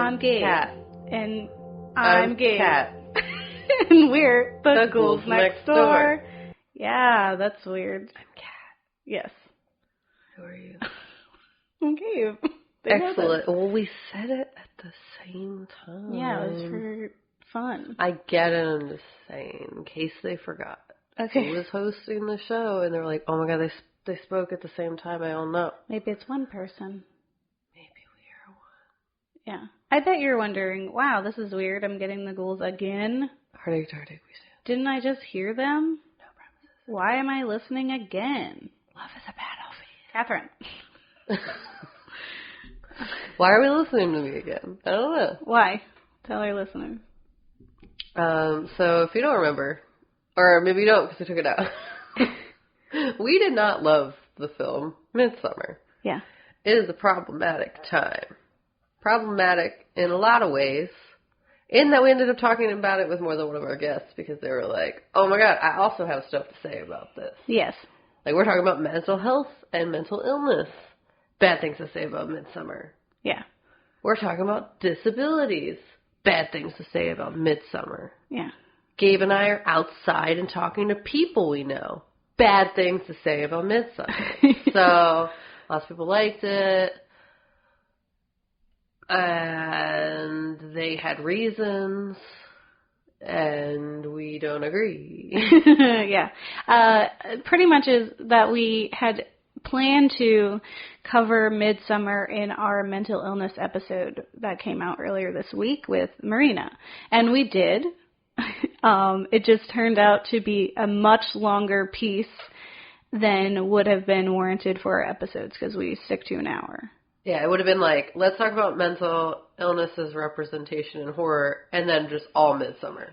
I'm Gabe. Cat. And I'm Gabe. Cat. And we're the Ghouls Ghouls next door. Yeah, that's weird. I'm Cat. Yes. Who are you? I'm Gabe. They know Excellent. this. Well, we said it at the same time. Yeah, it was for fun. I get it. I'm just saying, in case they forgot. Okay. Who was hosting the show? And they're like, oh my god, they spoke at the same time. I don't know. Maybe it's one person. Maybe we are one. Yeah. I bet you're wondering, wow, this is weird. I'm getting the ghouls again. Hardy, we stand. Didn't I just hear them? No promises. Why am I listening again? Love is a battlefield. Catherine. Why are we listening to me again? I don't know. Why? Tell our listeners. So if you don't remember, or maybe you don't because I took it out, we did not love the film Midsommar. Yeah. It is a problematic time. Problematic in a lot of ways. In that we ended up talking about it with more than one of our guests because they were like, oh my god, I also have stuff to say about this. Yes. Like, we're talking about mental health and mental illness. Bad things to say about Midsommar. Yeah. We're talking about disabilities. Bad things to say about Midsommar. Yeah. Gabe and I are outside and talking to people we know. Bad things to say about Midsommar. So, lots of people liked it. And they had reasons. And we don't agree. Yeah. Pretty much is that we had planned to cover Midsommar in our mental illness episode that came out earlier this week with Marina. And we did. It just turned out to be a much longer piece than would have been warranted for our episodes because we stick to an hour. Yeah, it would have been like, let's talk about mental illness's representation in horror, and then just all Midsommar.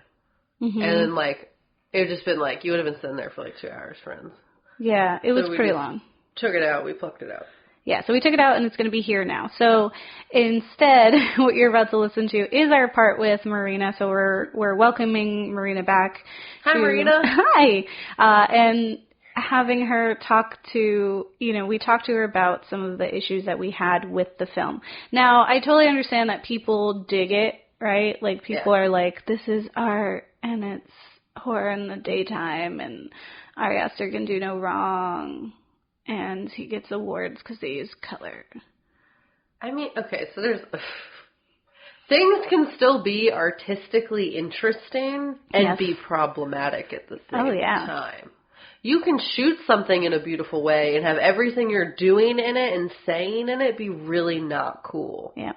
Mm-hmm. And then, like, it would have just been like, you would have been sitting there for like 2 hours, friends. Yeah, it was pretty long. Took it out, we plucked it out. Yeah, so we took it out, and it's going to be here now. So instead, what you're about to listen to is our part with Marina. So we're welcoming Marina back. Hi, Marina. Hi. And having her talk to, we talked to her about some of the issues that we had with the film. Now, I totally understand that people dig it, right? Like, people are like, this is art, and it's horror in the daytime, and Ari Aster can do no wrong. And he gets awards because they use color. I mean, okay, so there's... Things can still be artistically interesting and be problematic at the same time. You can shoot something in a beautiful way and have everything you're doing in it and saying in it be really not cool. Yeah.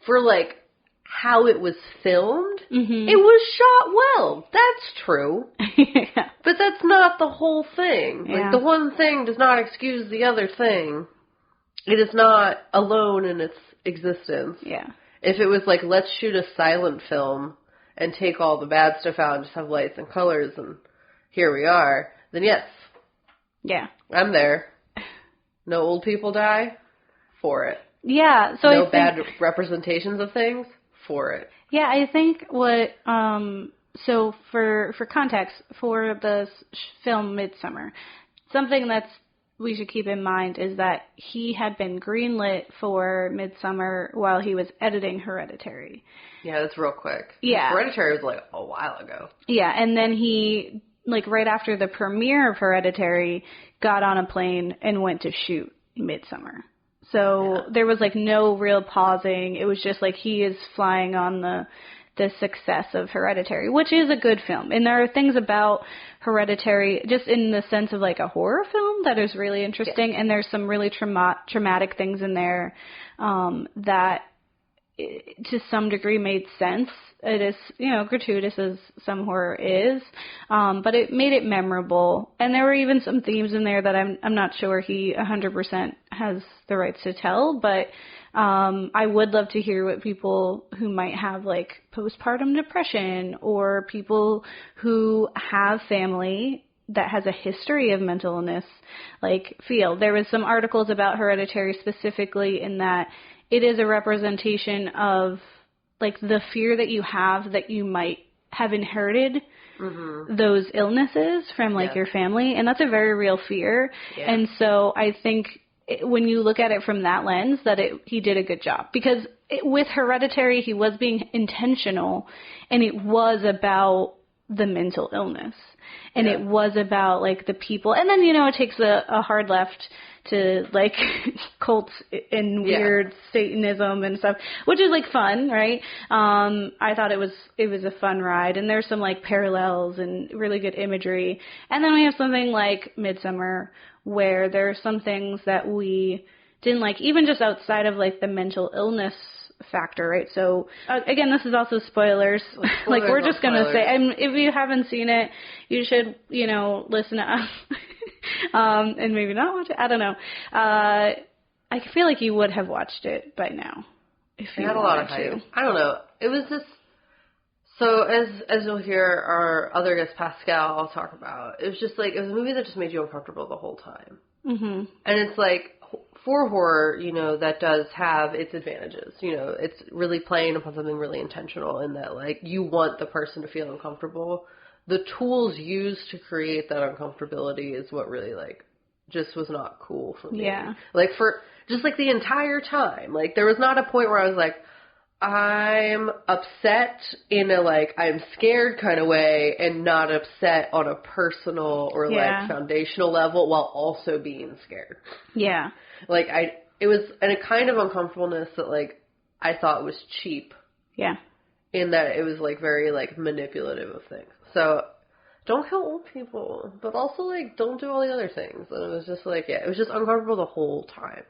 For, like, how it was filmed, it was shot well. That's true. Yeah. But that's not the whole thing. Yeah. Like, the one thing does not excuse the other thing. It is not alone in its existence. Yeah. If it was like, let's shoot a silent film and take all the bad stuff out and just have lights and colors and here we are, then yes. Yeah. I'm there. No old people die? For it. Yeah. So no bad representations of things? For it. Yeah, I think what, so for context, for the film Midsommar, something that's we should keep in mind is that he had been greenlit for Midsommar while he was editing Hereditary. Yeah, that's real quick. Yeah. Hereditary was like a while ago. Yeah, and then he, like right after the premiere of Hereditary, got on a plane and went to shoot Midsommar. So there was like no real pausing. It was just like he is flying on the success of Hereditary, which is a good film. And there are things about Hereditary, just in the sense of like a horror film, that is really interesting. Yeah. And there's some really traumatic things in there that to some degree made sense. It is, gratuitous as some horror is, but it made it memorable. And there were even some themes in there that I'm not sure he 100% has the rights to tell, but I would love to hear what people who might have like postpartum depression or people who have family that has a history of mental illness like feel. There was some articles about Hereditary specifically in that it is a representation of like the fear that you have that you might have inherited those illnesses from like your family. And that's a very real fear. Yeah. And so I think when you look at it from that lens, that he did a good job. Because with Hereditary, he was being intentional, and it was about the mental illness. And it was about, like, the people. And then, it takes a hard left to, like, cults and weird Satanism and stuff, which is, like, fun, right? I thought it was a fun ride. And there's some, like, parallels and really good imagery. And then we have something like Midsommar, where there are some things that we didn't like, even just outside of, like, the mental illness factor, right? So, again, this is also spoilers. Like, we're just going to say, and if you haven't seen it, you should, listen to us. And maybe not watch it. I don't know. I feel like you would have watched it by now. If you had a lot of hype. I don't know. It was just, so as you'll hear our other guest, Pascale, I'll talk about, it was just like, it was a movie that just made you uncomfortable the whole time. Mm-hmm. And it's like, for horror, that does have its advantages. It's really playing upon something really intentional in that, like, you want the person to feel uncomfortable. The tools used to create that uncomfortability is what really, like, just was not cool for me. Yeah. Like, for just, like, the entire time. Like, there was not a point where I was like, I'm upset in a, like, I'm scared kind of way, and not upset on a personal or, like, foundational level while also being scared. Yeah. Like, it was a kind of uncomfortableness that, like, I thought was cheap. Yeah. In that it was, like, very, like, manipulative of things. So, don't kill old people, but also, like, don't do all the other things. And it was just, like, it was just uncomfortable the whole time.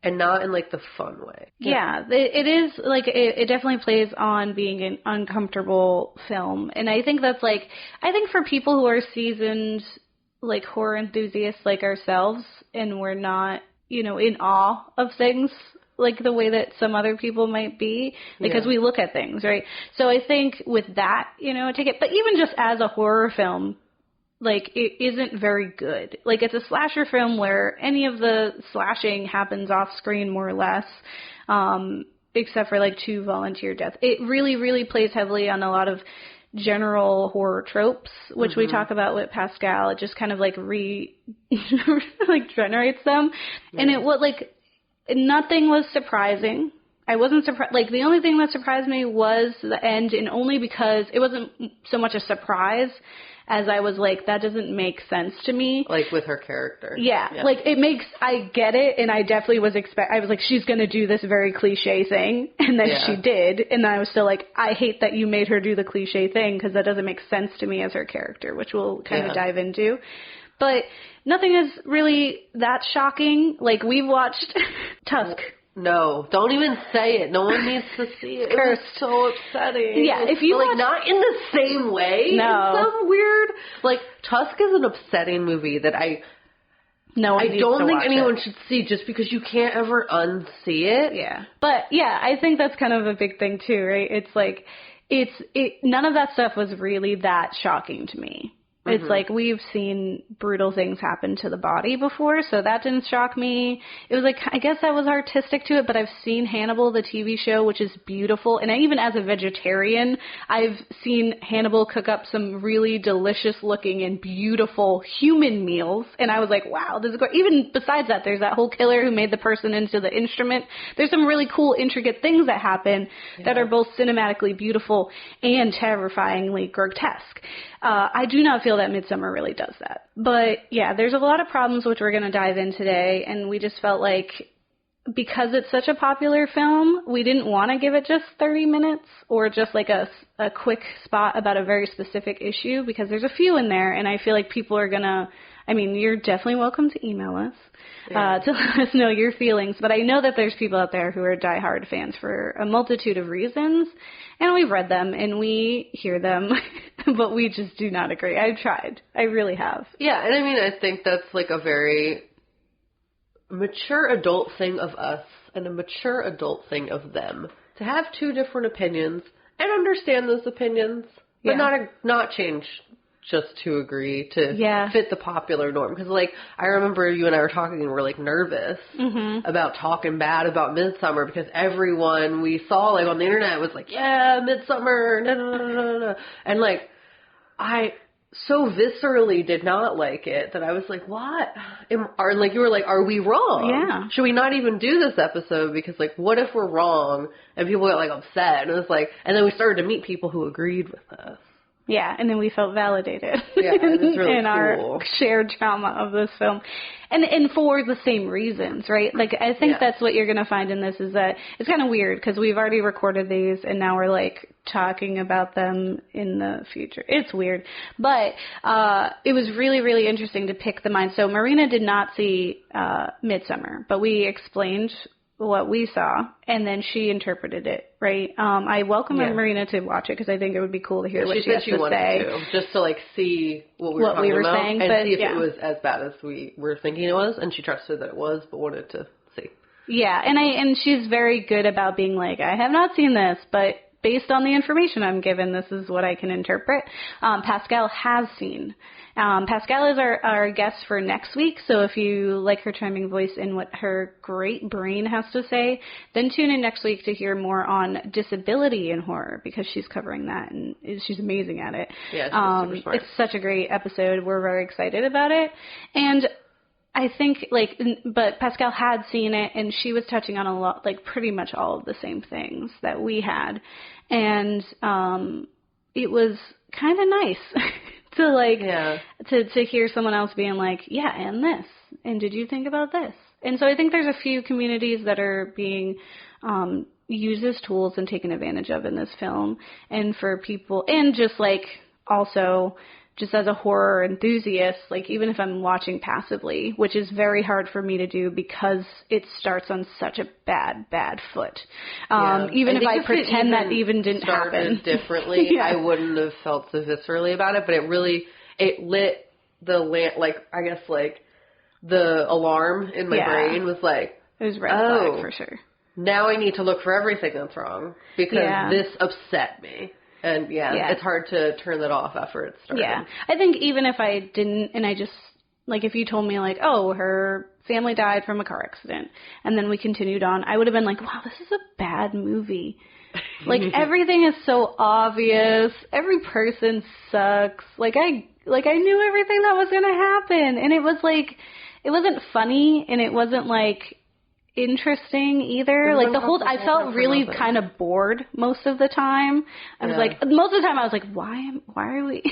And not in, like, the fun way. Yeah, it is, like, it definitely plays on being an uncomfortable film. And I think that's, like, for people who are seasoned, like, horror enthusiasts like ourselves, and we're not, in awe of things like the way that some other people might be, because we look at things, right? So I think with that, take it. But even just as a horror film, like, it isn't very good. Like, it's a slasher film where any of the slashing happens off screen, more or less, except for, like, 2 volunteer deaths. It really, really plays heavily on a lot of general horror tropes, which we talk about with Pascale. It just kind of, like, generates them. Yeah. And it was, like, nothing was surprising. I wasn't surprised. Like, the only thing that surprised me was the end, and only because it wasn't so much a surprise as I was like, that doesn't make sense to me. Like, with her character. Yeah. Like, I get it, and I definitely was I was like, she's going to do this very cliche thing, and then she did, and then I was still like, I hate that you made her do the cliche thing, because that doesn't make sense to me as her character, which we'll kind of dive into. But nothing is really that shocking. Like, we've watched Tusk. No, don't even say it. No one needs to see it. It was so upsetting. Yeah, if you like, not in the same way. No. In some weird, like, Tusk is an upsetting movie that I don't think anyone should see, just because you can't ever unsee it. Yeah. But yeah, I think that's kind of a big thing too, right? It's like, none of that stuff was really that shocking to me. It's like, we've seen brutal things happen to the body before, so that didn't shock me. It was like, I guess I was artistic to it, but I've seen Hannibal, the TV show, which is beautiful. And even as a vegetarian, I've seen Hannibal cook up some really delicious looking and beautiful human meals. And I was like, wow, this is great. Even besides that, there's that whole killer who made the person into the instrument. There's some really cool, intricate things that happen that are both cinematically beautiful and terrifyingly grotesque. I do not feel that Midsommar really does that. But yeah, there's a lot of problems which we're going to dive in today, and we just felt like, because it's such a popular film, we didn't want to give it just 30 minutes or just like a quick spot about a very specific issue, because there's a few in there, and I feel like people are going to, I mean, you're definitely welcome to email us to let us know your feelings, but I know that there's people out there who are diehard fans for a multitude of reasons, and we've read them, and we hear them, but we just do not agree. I've tried. I really have. Yeah, and I mean, I think that's like a very mature adult thing of us and a mature adult thing of them to have 2 different opinions and understand those opinions, but not change just to agree to fit the popular norm. Because, like, I remember you and I were talking and we're, like, nervous about talking bad about Midsommar, because everyone we saw, like, on the internet was like, yeah, Midsommar, no. And, like, so viscerally did not like it that I was like, what? Or like, you were like, are we wrong? Yeah. Should we not even do this episode? Because like, what if we're wrong? And people got like upset. And it was like, and then we started to meet people who agreed with us. Yeah, and then we felt validated really in our shared trauma of this film. And for the same reasons, right? Like, I think that's what you're going to find in this is that it's kind of weird because we've already recorded these and now we're, like, talking about them in the future. It's weird. But it was really, really interesting to pick the mind. So Marina did not see Midsommar, but we explained what we saw, and then she interpreted it, right? I welcome Marina to watch it because I think it would be cool to hear what she has to say. Just to like see what we were about saying, and see if it was as bad as we were thinking it was, and she trusted that it was, but wanted to see. Yeah, and she's very good about being like, I have not seen this, but based on the information I'm given, this is what I can interpret. Pascale has seen. Pascale is our guest for next week, so if you like her charming voice and what her great brain has to say, then tune in next week to hear more on disability in horror, because she's covering that, and she's amazing at it. Yeah, she's super smart. It's such a great episode. We're very excited about it. And I think, like, but Pascale had seen it, and she was touching on a lot, like, pretty much all of the same things that we had. And it was kind of nice to, like, to hear someone else being like, yeah, and this, and did you think about this? And so I think there's a few communities that are being used as tools and taken advantage of in this film. And for people, and just, like, also just as a horror enthusiast, like, even if I'm watching passively, which is very hard for me to do because it starts on such a bad foot. Even if I pretend that even didn't happen differently, I wouldn't have felt so viscerally about it, but it lit the, I guess, like, the alarm in my brain was like, it was red flag for sure. Now I need to look for everything that's wrong because this upset me. And, it's hard to turn that off after it started. Yeah. I think even if I didn't, and I just, like, if you told me, like, oh, her family died from a car accident, and then we continued on, I would have been like, wow, this is a bad movie. Like, everything is so obvious. Every person sucks. Like I knew everything that was going to happen. And it was, like, it wasn't funny, and it wasn't, like, interesting either. Like I felt really kind of bored most of the time. I was like, most of the time I was like, why are we,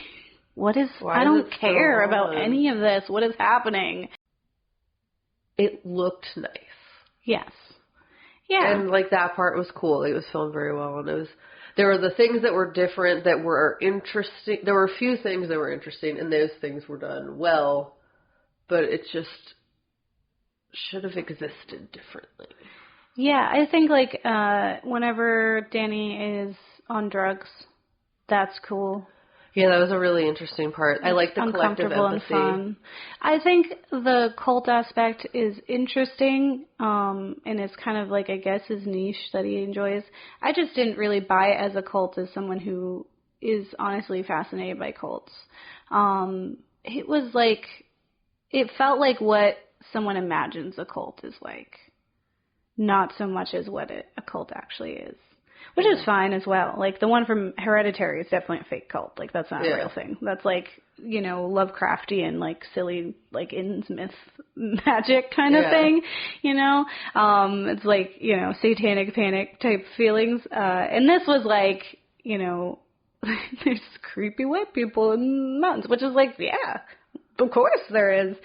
I don't care about any of this. What is happening? It looked nice. Yes. Yeah. And like that part was cool. It was filmed very well. And there were the things that were different that were interesting. There were a few things that were interesting and those things were done well, but it just should have existed differently. Yeah, I think, like, whenever Danny is on drugs, that's cool. Yeah, that was a really interesting part. I like the collective empathy. And fun. I think the cult aspect is interesting, and it's kind of like, I guess, his niche that he enjoys. I just didn't really buy it as a cult as someone who is honestly fascinated by cults. It was like, it felt like what someone imagines a cult is like, not so much as what a cult actually is, which is fine as well. Like, the one from Hereditary is definitely a fake cult. Like, that's not a real thing. That's like, you know, Lovecraftian, like, silly, like, Innsmouth magic kind of thing, you know? It's like, you know, satanic panic type feelings. And this was like, you know, there's creepy white people in mountains, which is like, yeah, of course there is.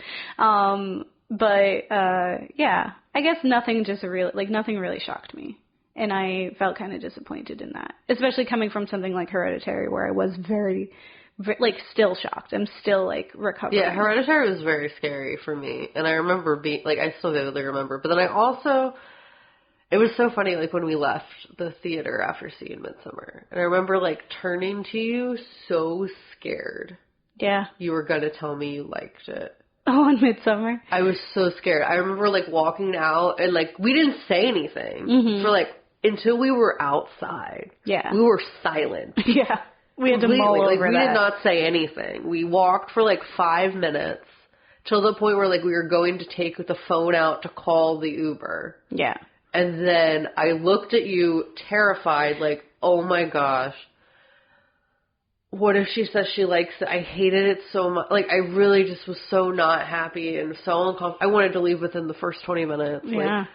But I guess nothing really shocked me. And I felt kind of disappointed in that, especially coming from something like Hereditary, where I was very, like, still shocked. I'm still, like, recovering. Yeah, Hereditary was very scary for me. And I remember I still vividly remember. But then it was so funny, like, when we left the theater after seeing Midsommar. And I remember, like, turning to you so scared. Yeah. You were going to tell me you liked it. Oh, on Midsommar? I was so scared. I remember, like, walking out and, like, we didn't say anything for, like, until we were outside. Yeah. We were silent. Yeah. We had to mull over we did not say anything. We walked for, like, 5 minutes till the point where, like, we were going to take the phone out to call the Uber. Yeah. And then I looked at you terrified, like, oh, my gosh. what if she says she likes it? I hated it so much. Like, I really just was so not happy and so uncomfortable. I wanted to leave within the first 20 minutes. Yeah. Like,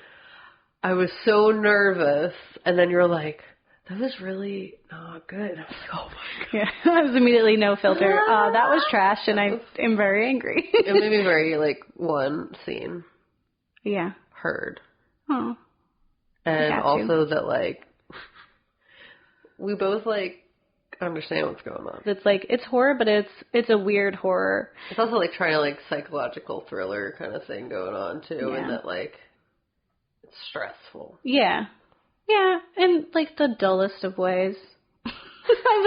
I was so nervous. And then you're like, that was really not good. I was like, oh my God. Yeah, I was immediately no filter. That was trash, and I am very angry. It made me very, like, one scene. Yeah. Heard. Oh. And also that, like, we both, like, understand what's going on. It's like, it's horror, but it's a weird horror. It's also, like, trying to, like, psychological thriller kind of thing going on, too. Yeah. And that, like, it's stressful. Yeah. Yeah, in, like, the dullest of ways. I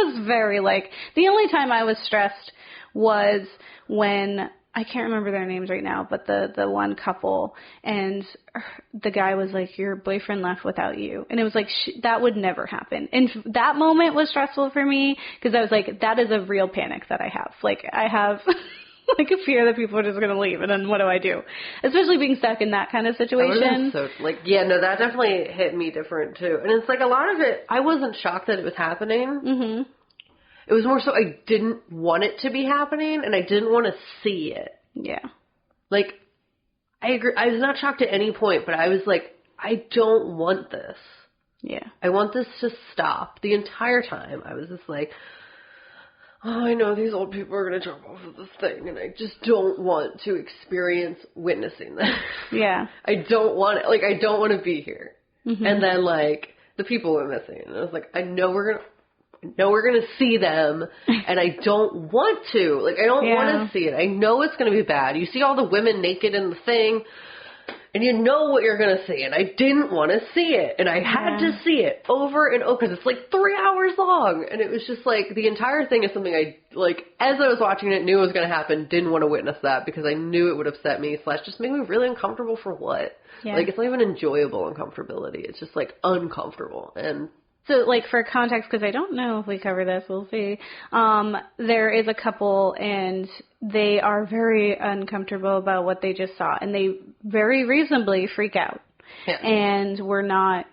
was very, like, the only time I was stressed was when, I can't remember their names right now, but the one couple, and the guy was like, your boyfriend left without you. And it was like, that would never happen. And that moment was stressful for me, because I was like, that is a real panic that I have. Like, I have... like a fear that people are just going to leave, and then what do I do? Especially being stuck in that kind of situation. So, like, yeah, no, that definitely hit me different, too. And it's like a lot of it, I wasn't shocked that it was happening. Mm-hmm. It was more so I didn't want it to be happening, and I didn't want to see it. Yeah. Like, I agree. I was not shocked at any point, but I was like, I don't want this. Yeah. I want this to stop. The entire time, I was just like... oh, I know these old people are going to jump off of this thing, and I just don't want to experience witnessing that. Yeah. I don't want it. Like, I don't want to be here. Mm-hmm. And then, like, the people were missing. And I was like, I know we're going to see them, and I don't want to. Like, I don't want to see it. I know it's going to be bad. You see all the women naked in the thing, and you know what you're going to see, and I didn't want to see it, and I had to see it over and over, because it's like 3 hours long, and it was just like, the entire thing is something I, like, as I was watching it, knew it was going to happen, didn't want to witness that, because I knew it would upset me, / just make me really uncomfortable for what? Yeah. Like, it's not even enjoyable uncomfortability, it's just, like, uncomfortable, and... So, like, for context, because I don't know if we cover this, we'll see. There is a couple, and they are very uncomfortable about what they just saw, and they very reasonably freak out. Yeah. And were not,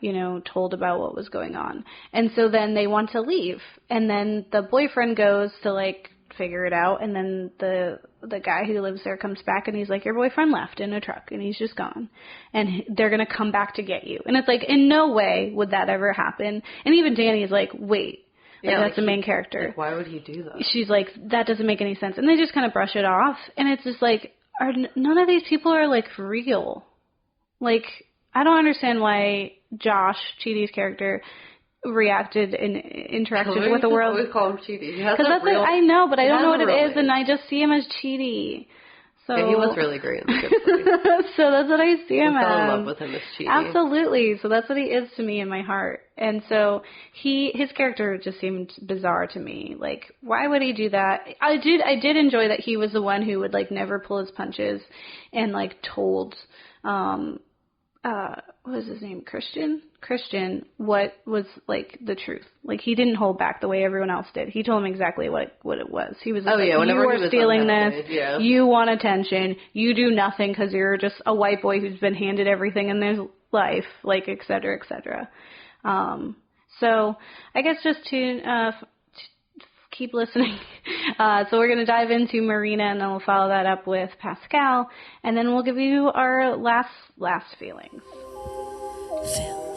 told about what was going on. And so then they want to leave, and then the boyfriend goes to, like, figure it out, and then the guy who lives there comes back, and he's like, your boyfriend left in a truck, and he's just gone, and they're going to come back to get you. And it's like, in no way would that ever happen. And even Danny's like, wait, that's the main character. Like, why would he do that? She's like, that doesn't make any sense. And they just kind of brush it off, and it's just like, none of these people are, like, real. Like, I don't understand why Josh, Chidi's character, reacted and interacted with the world. We call him Chidi. Because that's real, I know, but I don't know what it is, and I just see him as Chidi. So yeah, he was really great in the good movie. So that's what I see him as. I fell in love with him as Chidi. Absolutely. So that's what he is to me in my heart. And so his character just seemed bizarre to me. Like, why would he do that? I did enjoy that he was the one who would, like, never pull his punches and, like, told what was his name? Christian, what was, like, the truth. Like, he didn't hold back the way everyone else did. He told him exactly what it was. He was like, you are stealing this. Yeah. You want attention. You do nothing because you're just a white boy who's been handed everything in their life, like, et cetera, et cetera. So I guess just to keep listening. So we're going to dive into Marina, and then we'll follow that up with Pascale, and then we'll give you our last feelings. Films.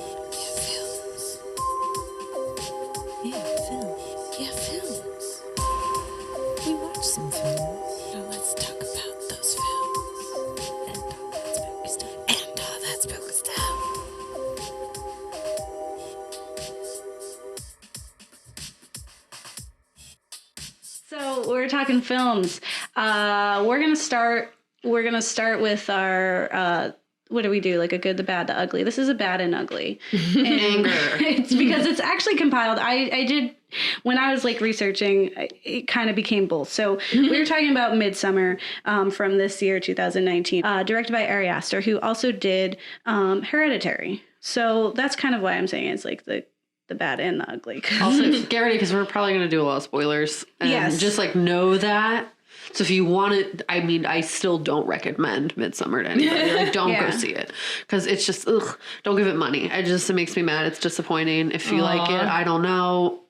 Yeah, films. We watch some films. Now let's talk about those films. And all that spooky stuff. So we're talking films. We're gonna start with our what do we do? Like a good, the bad, the ugly. This is a bad and ugly. And it's because it's actually compiled. I did, when I was, like, researching, it kind of became both. So we were talking about Midsommar from this year, 2019, directed by Ari Aster, who also did Hereditary. So that's kind of why I'm saying it's like the bad and the ugly. Also, get ready, because we're probably going to do a lot of spoilers. And yes. Just, like, know that. So if you want it, I mean, I still don't recommend Midsommar to anybody. Like, don't go see it. Because it's just, don't give it money. It makes me mad. It's disappointing. If you like it, I don't know.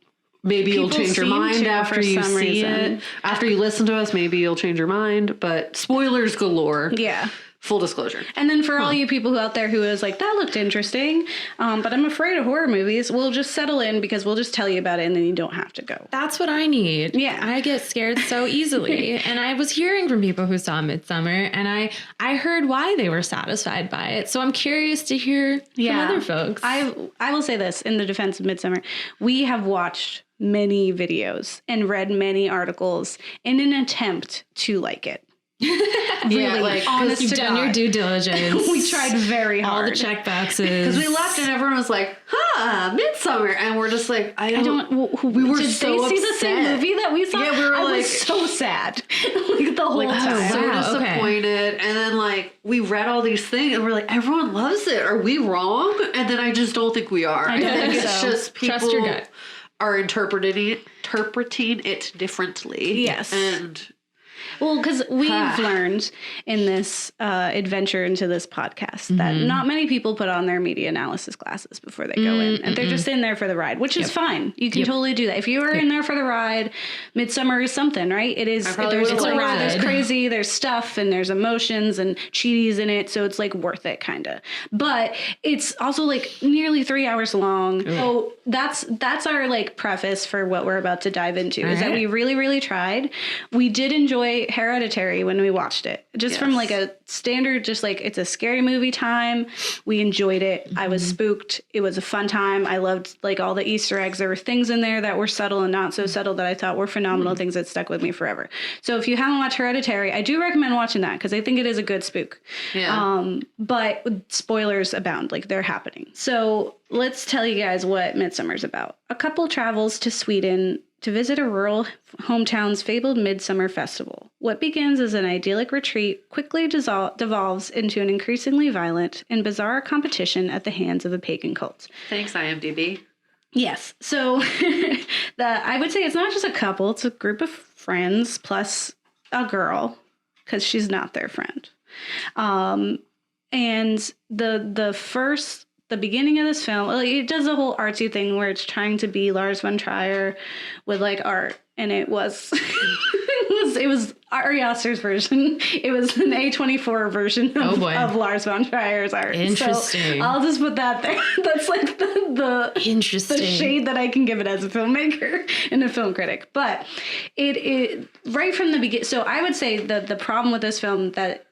maybe you'll change your mind after you see it. After you listen to us, maybe you'll change your mind. But spoilers galore. Yeah. Full disclosure. And then for all you people out there who is like, that looked interesting, but I'm afraid of horror movies, we'll just settle in because we'll just tell you about it and then you don't have to go. That's what I need. Yeah. I get scared so easily. And I was hearing from people who saw Midsommar, and I heard why they were satisfied by it. So I'm curious to hear from other folks. I will say this in the defense of Midsommar. We have watched many videos and read many articles in an attempt to like it. Really, like, honest you've done your due diligence. We tried very hard. All the check boxes. Because we left and everyone was like, Midsommar. And we're just like, I don't. We were did so upset. Did they see the same movie that we saw? Yeah, we were I like. was so sad. Like the whole time. So disappointed. Okay. And then like, we read all these things and we're like, everyone loves it. Are we wrong? And then I just don't think we are. I don't think it's so. just people trust your gut. Are interpreting it differently. Yes. And well, because we've learned in this adventure into this podcast that not many people put on their media analysis glasses before they go in. And they're just in there for the ride, which is fine. You can totally do that. If you are in there for the ride, Midsommar is something, right? It is. There's a ride. There's crazy, there's stuff, and there's emotions and cheaties in it. So it's like worth it, kind of. But it's also like nearly 3 hours long. So that's our like preface for what we're about to dive into is that we really, really tried. We did enjoy Hereditary when we watched it, just from like a standard, just like it's a scary movie time. We enjoyed it. I was spooked. It was a fun time. I loved like all the Easter eggs. There were things in there that were subtle and not so subtle that I thought were phenomenal things that stuck with me forever. So if you haven't watched Hereditary, I do recommend watching that because I think it is a good spook. Yeah. But spoilers abound, like they're happening. So let's tell you guys what Midsommar's about. A couple travels to Sweden to visit a rural hometown's fabled Midsummer Festival. What begins as an idyllic retreat quickly devolves into an increasingly violent and bizarre competition at the hands of a pagan cult. Thanks, IMDb. Yes. So I would say it's not just a couple, it's a group of friends plus a girl, because she's not their friend. And the beginning of this film, like, it does a whole artsy thing where it's trying to be Lars von Trier with like art, and it was it was Ari Aster's version. It was an A24 version of Lars von Trier's art. Interesting. So I'll just put that there. That's like the shade that I can give it as a filmmaker and a film critic. But it right from the beginning. So I would say the problem with this film that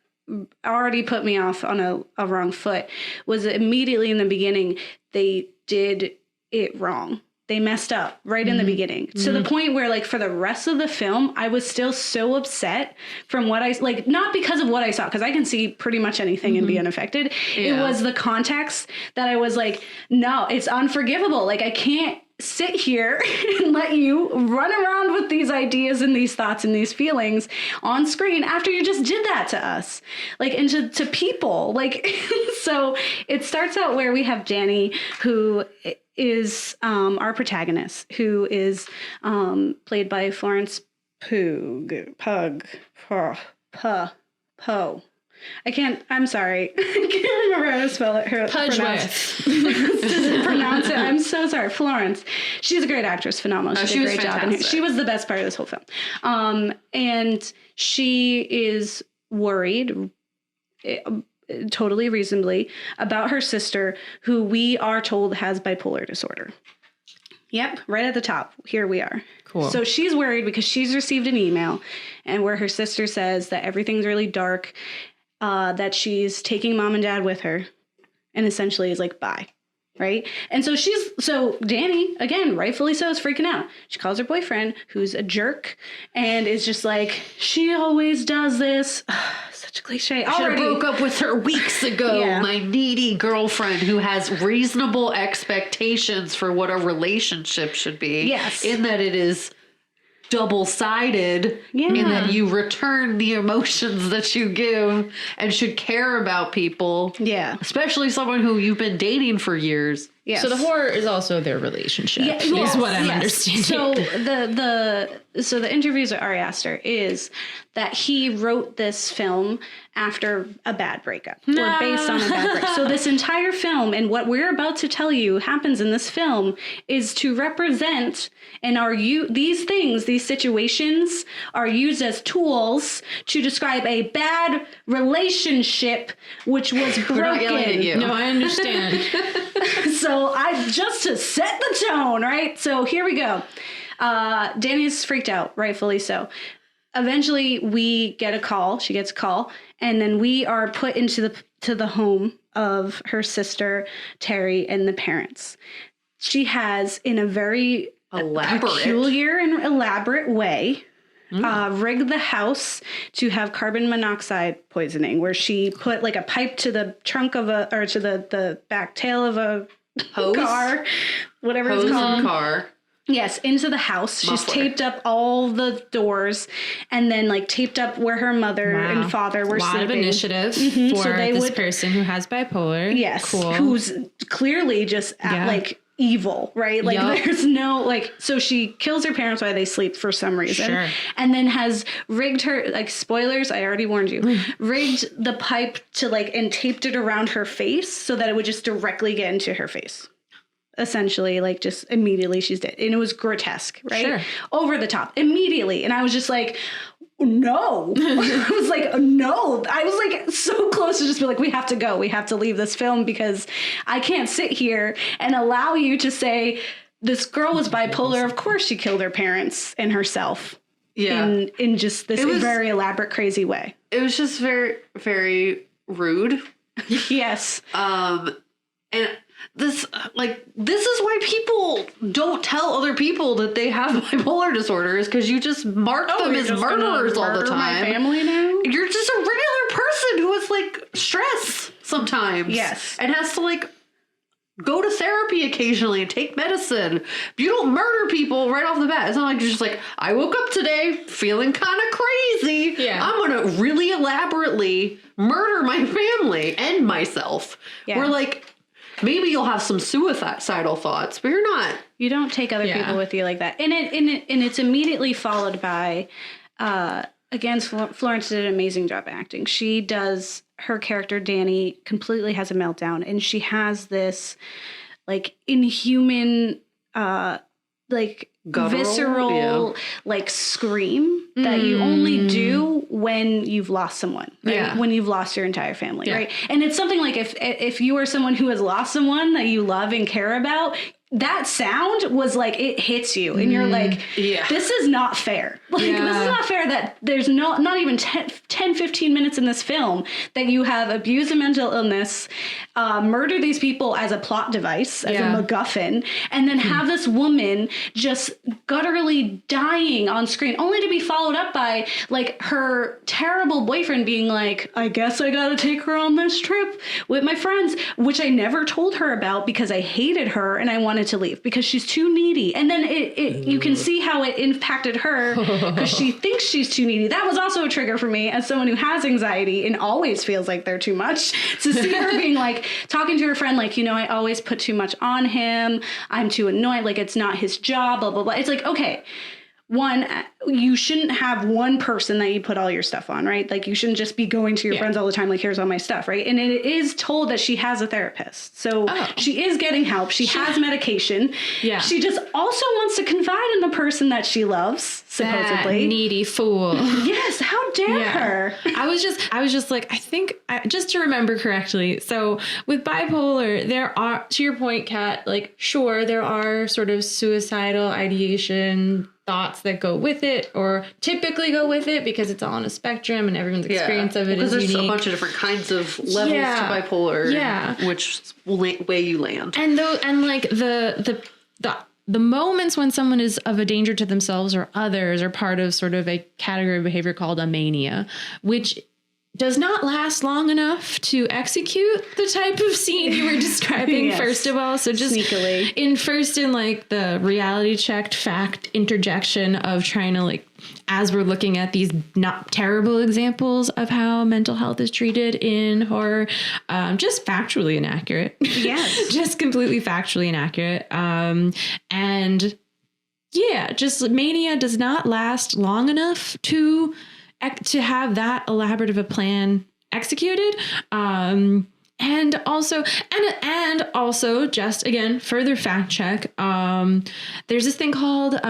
already put me off on a wrong foot was that immediately in the beginning they did it wrong. They messed up right in the beginning. To the point where, like, for the rest of the film, I was still so upset from what not because of what I saw, because I can see pretty much anything and be unaffected. Yeah. It was the context that I was like, no, it's unforgivable. Like, I can't sit here and let you run around with these ideas and these thoughts and these feelings on screen after you just did that to us, like, and to people. Like, so it starts out where we have Danny, who is our protagonist, who is played by Florence Pugh. I'm sorry. I can't remember how to spell it. Pronounce it. I'm so sorry. Florence. She's a great actress. Phenomenal. She did a great job in here. She was the best part of this whole film. And she is worried, totally reasonably, about her sister, who we are told has bipolar disorder. Yep, right at the top. Here we are. Cool. So she's worried because she's received an email and where her sister says that everything's really dark, that she's taking mom and dad with her, and essentially is like, bye. Right? And so Danny, again, rightfully so, is freaking out. She calls her boyfriend, who's a jerk, and is just like, she always does this. Such a cliche. I broke up with her weeks ago. Yeah. My needy girlfriend who has reasonable expectations for what a relationship should be. Yes. In that it is double-sided, in that you return the emotions that you give and should care about people. Yeah. Especially someone who you've been dating for years. Yes. So the horror is also their relationship. Yeah, is what I'm understanding. So the interviews with Ari Aster is that he wrote this film after a bad breakup or based on a bad breakup. So this entire film and what we're about to tell you happens in this film is to represent and these things, these situations are used as tools to describe a bad relationship which was broken. We're not yelling at you. No, I understand. So just to set the tone, right? So here we go. Danny's freaked out, rightfully so. Eventually we get a call. She gets a call. And then we are put into the home of her sister, Terry, and the parents. She has, in a very peculiar and elaborate way, rigged the house to have carbon monoxide poisoning, where she put like a pipe to the trunk of to the back tail of a car, whatever it's called. Car. Yes, into the house. Muffler. She's taped up all the doors and then like taped up where her mother and father were sleeping. A lot of initiative for this person who has bipolar. Yes, cool. Who's clearly just like evil, right? Like there's no like, so she kills her parents while they sleep for some reason. Sure. And then has rigged her, like, spoilers, I already warned you, rigged the pipe to like, and taped it around her face so that it would just directly get into her face. Essentially, like, just immediately she's dead. And it was grotesque, right? Sure. Over the top, immediately. And I was just like, no. I was like, no. I was like so close to just be like, we have to go. We have to leave this film because I can't sit here and allow you to say this girl was bipolar. Of course she killed her parents and herself. Yeah. In just this very elaborate, crazy way. It was just very, very rude. Yes. And this is why people don't tell other people that they have bipolar disorders, because you just mark them as murderers all the time. My family now? You're just a regular person who has like stress sometimes. Yes. And has to like go to therapy occasionally and take medicine. You don't murder people right off the bat. It's not like you're just like, I woke up today feeling kind of crazy. Yeah. I'm going to really elaborately murder my family and myself. Yeah. We're like, maybe you'll have some suicidal thoughts, but you're not. You don't take other people with you like that. And it's immediately followed by, again, Florence did an amazing job acting. She does, her character, Danny, completely has a meltdown. And she has this, like, inhuman, like, guttural, visceral, like, scream that you only do when you've lost someone, right? Yeah. When you've lost your entire family, right? And it's something like if you are someone who has lost someone that you love and care about, that sound was like, it hits you and you're like, this is not fair. Like, this is not fair that there's not even 10, 15 minutes in this film that you have abused a mental illness, murder these people as a plot device, as a MacGuffin, and then have this woman just gutturally dying on screen, only to be followed up by like her terrible boyfriend being like, I guess I gotta take her on this trip with my friends, which I never told her about because I hated her and I wanted to leave because she's too needy. And then you can see how it impacted her because she thinks she's too needy. That was also a trigger for me as someone who has anxiety and always feels like they're too much, to see her being like, talking to her friend, like, you know, I always put too much on him. I'm too annoyed. Like, it's not his job, blah, blah, blah. It's like, okay, one, you shouldn't have one person that you put all your stuff on, right? Like, you shouldn't just be going to your friends all the time, like, here's all my stuff, right? And it is told that she has a therapist. So she is getting help. She has medication. Yeah. She just also wants to confide in the person that she loves, supposedly. That needy fool. Yes, how dare her? I was just like, I think, just to remember correctly, so with bipolar, there are, to your point, Kat, like, sure, there are sort of suicidal ideation thoughts that go with it, or typically go with it, because it's all on a spectrum and everyone's experience of it is unique. Because there's a bunch of different kinds of levels to bipolar, which way you land. And like the moments when someone is of a danger to themselves or others are part of sort of a category of behavior called a mania, which does not last long enough to execute the type of scene you were describing, yes. First of all. So just sneakily. In like the reality checked fact interjection of trying to like, as we're looking at these not terrible examples of how mental health is treated in horror, just factually inaccurate. Yes. Just completely factually inaccurate. And yeah, just mania does not last long enough to have that elaborate of a plan executed. And also just again, further fact check. There's this thing called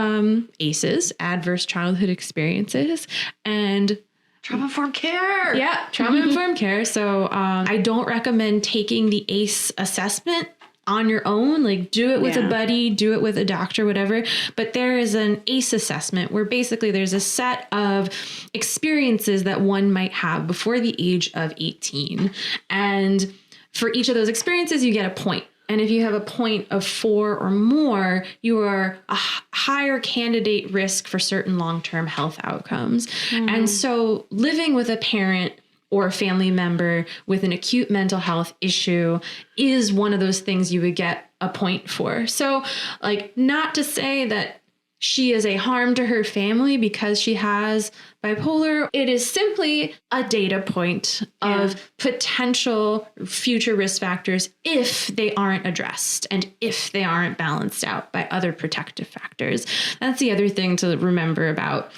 ACEs, adverse childhood experiences, and trauma-informed care. Yeah, trauma-informed care. So I don't recommend taking the ACE assessment on your own. Like, do it with a buddy, do it with a doctor, whatever. But there is an ACE assessment where basically there's a set of experiences that one might have before the age of 18. And for each of those experiences, you get a point. And if you have a point of 4 or more, you are a higher candidate risk for certain long-term health outcomes. And so living with a parent or a family member with an acute mental health issue is one of those things you would get a point for. So, like, not to say that she is a harm to her family because she has bipolar. It is simply a data point of potential future risk factors if they aren't addressed and if they aren't balanced out by other protective factors. That's the other thing to remember about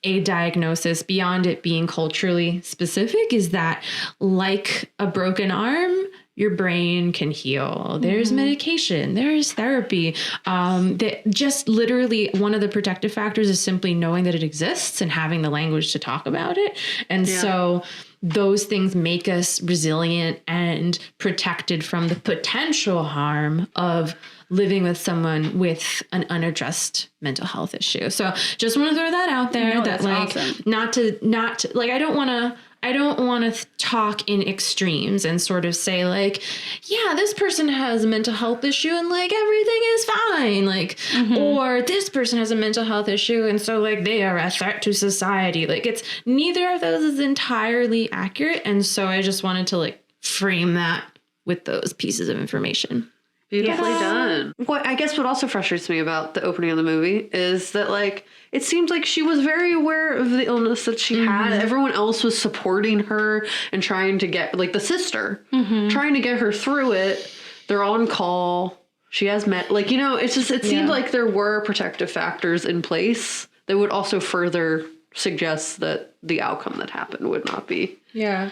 a diagnosis beyond it being culturally specific is that, like a broken arm, your brain can heal. There's medication, there's therapy. That just literally one of the protective factors is simply knowing that it exists and having the language to talk about it. And so those things make us resilient and protected from the potential harm of living with someone with an unaddressed mental health issue. So just want to throw that out there. No, that like awesome. not to like, I don't want to talk in extremes and sort of say like, yeah, this person has a mental health issue and like everything is fine. Like, or this person has a mental health issue and so like they are a threat to society. Like, it's neither of those is entirely accurate. And so I just wanted to like frame that with those pieces of information. Beautifully done. What I guess what also frustrates me about the opening of the movie is that, like, it seems like she was very aware of the illness that she had. Everyone else was supporting her and trying to get, like, the sister, trying to get her through it. They're on call. She has like, you know, it's just, it seemed like there were protective factors in place that would also further suggest that the outcome that happened would not be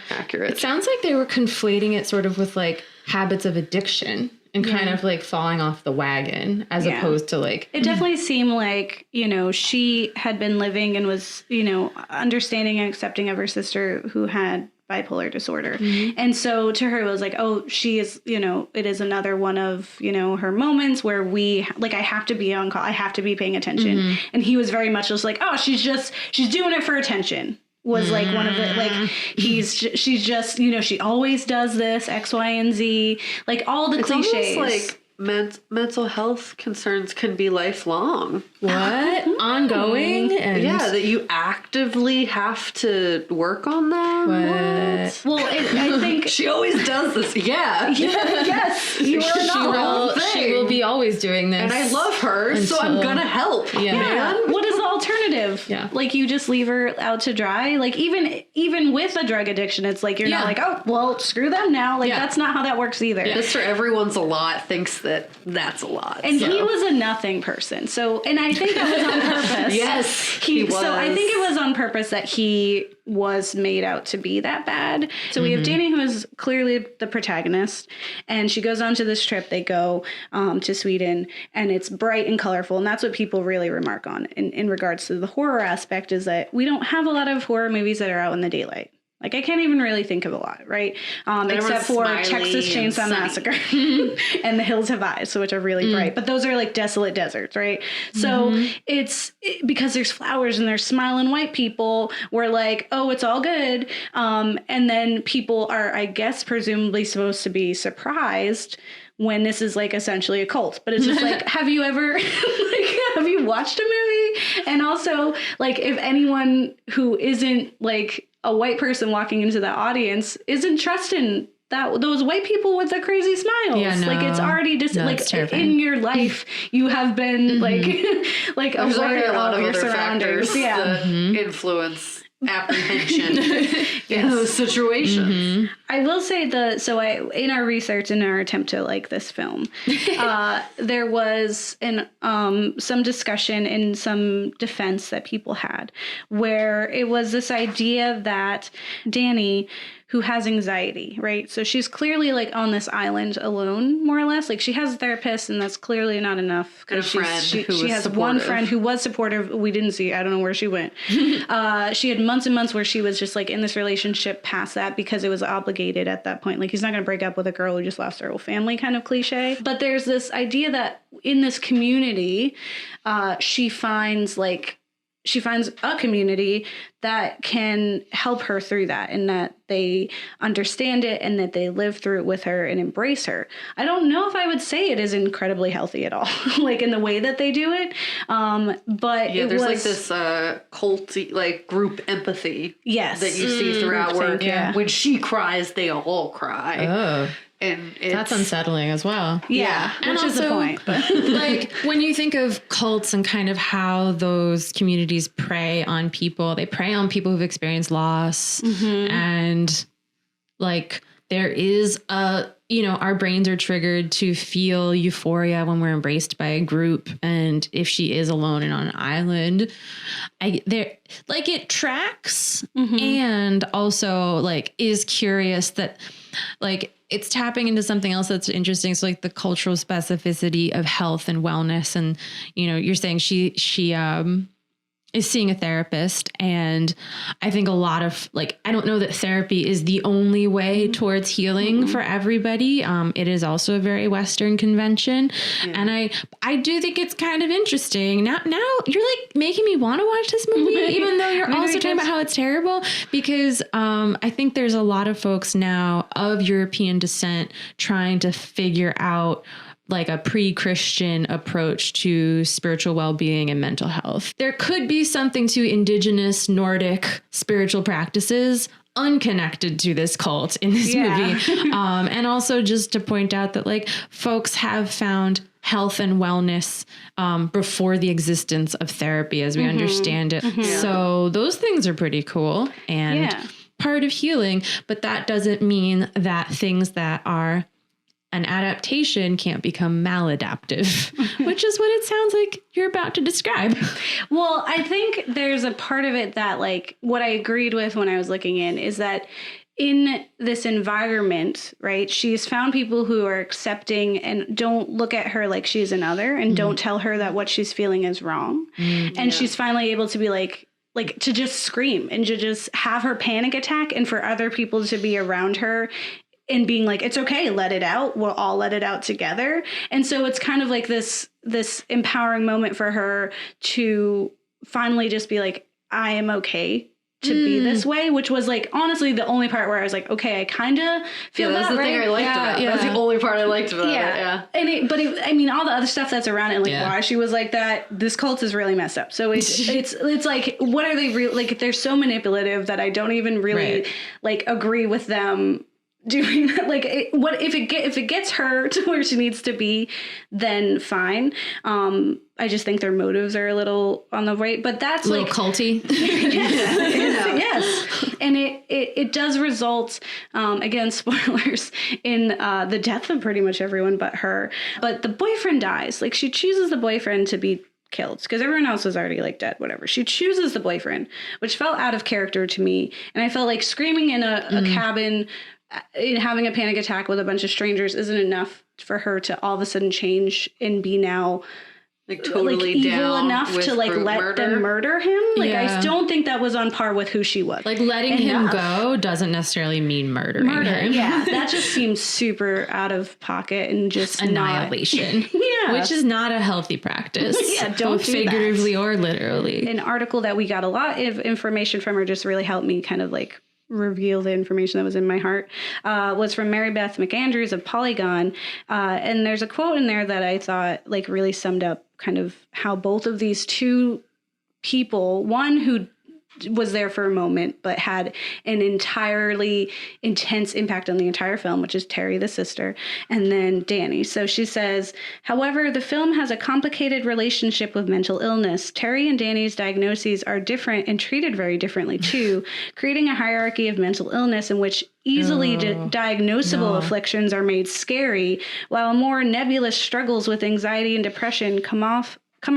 accurate. It sounds like they were conflating it sort of with, like, habits of addiction. And kind of like falling off the wagon as opposed to like... It definitely seemed like, you know, she had been living and was, you know, understanding and accepting of her sister who had bipolar disorder. And so to her it was like, oh, she is, you know, it is another one of, you know, her moments where we, like, I have to be on call. I have to be paying attention. And he was very much just like, oh, she's doing it for attention. Was like one of the, like, she's just, you know, she always does this, X, Y, and Z, like all the cliches. Almost like mental health concerns can be lifelong. What? Ongoing? And that you actively have to work on them. What? Well, I think she always does this. Yes. You are she will be always doing this. And I love her, so I'm gonna help. Man. What is the alternative? Like, you just leave her out to dry? Like, even with a drug addiction, it's like, you're not like, oh, well, screw them now. Like, that's not how that works either. Mr. Everyone's a lot thinks that that's a lot. And he was a nothing person. So, and I think that was on purpose. Yes, he was. So I think it was on purpose that he was made out to be that bad. So we have Danny, who is clearly the protagonist, and she goes on to this trip. They go to Sweden, and it's bright and colorful, and that's what people really remark on in regards to the horror aspect, is that we don't have a lot of horror movies that are out in the daylight. Like, I can't even really think of a lot, right? Except for Texas Chainsaw Massacre and The Hills Have Eyes, which are really bright. But those are like desolate deserts, right? So it's because there's flowers and there's smiling white people. We're like, oh, it's all good. And then people are, I guess, presumably supposed to be surprised when this is like essentially a cult. But it's just like, have you ever, have you watched a movie? And also, like, if anyone who isn't like a white person walking into that audience isn't trusting that those white people with the crazy smiles. Yeah, no. Like it's already just like terrifying. in your life you have been like There's already a lot of your other surroundings. factors that influence apprehension in those situations. I will say in our research, in our attempt to like this film, there was some discussion and some defense that people had where it was this idea that Danny, who has anxiety, right? So she's clearly like on this island alone, more or less. Like she has a therapist, and that's clearly not enough. And a friend She has one friend who was supportive. We didn't see. I don't know where she went. She had months and months where she was just like in this relationship past that because it was obligated at that point. Like he's not going to break up with a girl who just lost her whole family, kind of cliche. But there's this idea that in this community, she finds a community that can help her through that, and that they understand it and that they live through it with her and embrace her. I don't know if I would say it is incredibly healthy at all, like in the way that they do it. But yeah, there's like this culty, like group empathy that you see throughout where when she cries, they all cry. Oh. And that's unsettling as well. Yeah, and which also, is the point. But like when you think of cults and kind of how those communities prey on people, they prey on people who've experienced loss, and like there is our brains are triggered to feel euphoria when we're embraced by a group, and if she is alone and on an island, it tracks, and also like is curious that like it's tapping into something else that's interesting. So like the cultural specificity of health and wellness. And, you're saying she is seeing a therapist. And I think a lot of I don't know that therapy is the only way towards healing for everybody. It is also a very Western convention. Yeah. And I do think it's kind of interesting. Now you're like making me want to watch this movie, even though you're also talking about how it's terrible, because I think there's a lot of folks now of European descent trying to figure out like a pre-Christian approach to spiritual well-being and mental health. There could be something to indigenous Nordic spiritual practices unconnected to this cult in this movie. And also just to point out that like folks have found health and wellness before the existence of therapy as we understand it. So those things are pretty cool and part of healing, but that doesn't mean that things that are an adaptation can't become maladaptive, which is what it sounds like you're about to describe. Well, I think there's a part of it that like what I agreed with when I was looking in is that in this environment, right, she's found people who are accepting and don't look at her like she's another and don't tell her that what she's feeling is wrong. And she's finally able to be like to just scream and to just have her panic attack and for other people to be around her and being like, it's okay, let it out. We'll all let it out together. And so it's kind of like this empowering moment for her to finally just be like, I am okay to be this way, which was like, honestly, the only part where I was like, okay, I kind of feel that's that, the thing I liked about it. That's the only part I liked about it. Yeah. And I mean, all the other stuff that's around it, and like why she was like that, this cult is really messed up. So it's like, what are they like, they're so manipulative that I don't even really like agree with them doing that. Like what if it gets her to where she needs to be, then fine. I just think their motives are a little on the right, but that's a little like culty. yes. And it does result, again, spoilers, in the death of pretty much everyone but her. But the boyfriend dies. Like she chooses the boyfriend to be killed because everyone else was already like dead, whatever. She chooses the boyfriend, which felt out of character to me. And I felt like screaming in a cabin, having a panic attack with a bunch of strangers isn't enough for her to all of a sudden change and be now like totally evil down enough with to like let them murder him. Like I don't think that was on par with who she was. Like letting him go doesn't necessarily mean murdering him. Yeah, that just seems super out of pocket and just annihilation. Which is not a healthy practice. Don't both figuratively or literally. An article that we got a lot of information from her just really helped me kind of like reveal the information that was in my heart, was from Mary Beth McAndrews of Polygon. And there's a quote in there that I thought like really summed up kind of how both of these two people, one who was there for a moment, but had an entirely intense impact on the entire film, which is Terry, the sister, and then Danny. So she says, however, the film has a complicated relationship with mental illness. Terry and Danny's diagnoses are different and treated very differently too, creating a hierarchy of mental illness in which easily diagnosable afflictions are made scary, while more nebulous struggles with anxiety and depression come